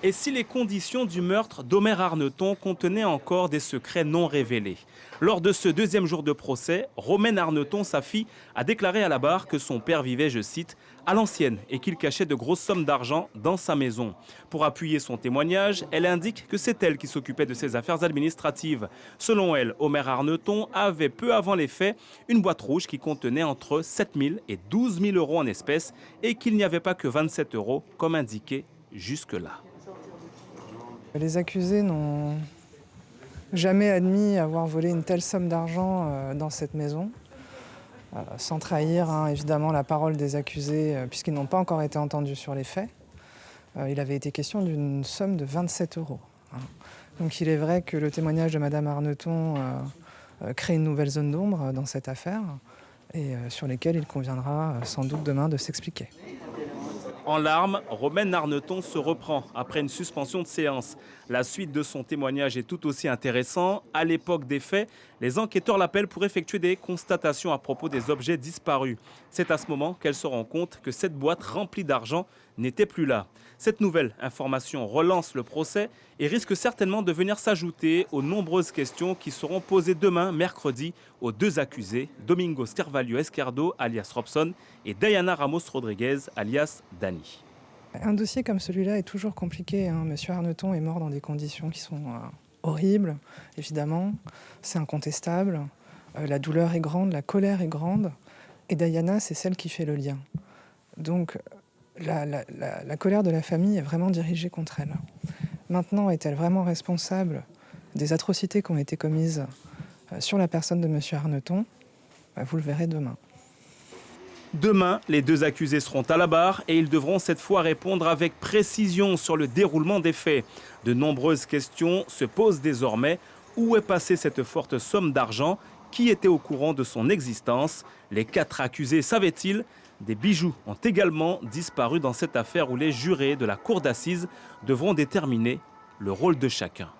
Et si les conditions du meurtre d'Omer Arneton contenaient encore des secrets non révélés? Lors de ce deuxième jour de procès, Romaine Arneton, sa fille, a déclaré à la barre que son père vivait, je cite, à l'ancienne et qu'il cachait de grosses sommes d'argent dans sa maison. Pour appuyer son témoignage, elle indique que c'est elle qui s'occupait de ses affaires administratives. Selon elle, Omer Arneton avait peu avant les faits une boîte rouge qui contenait entre 7 000 et 12 000 euros en espèces et qu'il n'y avait pas que 27 euros comme indiqué jusque-là. Les accusés n'ont jamais admis avoir volé une telle somme d'argent dans cette maison, sans trahir évidemment la parole des accusés, puisqu'ils n'ont pas encore été entendus sur les faits. Il avait été question d'une somme de 27 euros. Donc il est vrai que le témoignage de Madame Arneton crée une nouvelle zone d'ombre dans cette affaire, et sur lesquelles il conviendra sans doute demain de s'expliquer. En larmes, Romaine Arneton se reprend après une suspension de séance. La suite de son témoignage est tout aussi intéressant. À l'époque des faits, les enquêteurs l'appellent pour effectuer des constatations à propos des objets disparus. C'est à ce moment qu'elle se rend compte que cette boîte remplie d'argent n'était plus là. Cette nouvelle information relance le procès et risque certainement de venir s'ajouter aux nombreuses questions qui seront posées demain, mercredi, aux deux accusés, Domingos Carvalho Esquerdo, alias Robson, et Diana Ramos Rodriguez, alias Dani. Un dossier comme celui-là est toujours compliqué. Monsieur Arneton est mort dans des conditions qui sont horribles, évidemment. C'est incontestable. La douleur est grande, la colère est grande. Et Diana, c'est celle qui fait le lien. Donc, la colère de la famille est vraiment dirigée contre elle. Maintenant, est-elle vraiment responsable des atrocités qui ont été commises sur la personne de monsieur Arneton? Vous le verrez demain. Demain, les deux accusés seront à la barre et ils devront cette fois répondre avec précision sur le déroulement des faits. De nombreuses questions se posent désormais. Où est passée cette forte somme d'argent? Qui était au courant de son existence? Les 4 accusés savaient-ils? Des bijoux ont également disparu dans cette affaire où les jurés de la cour d'assises devront déterminer le rôle de chacun.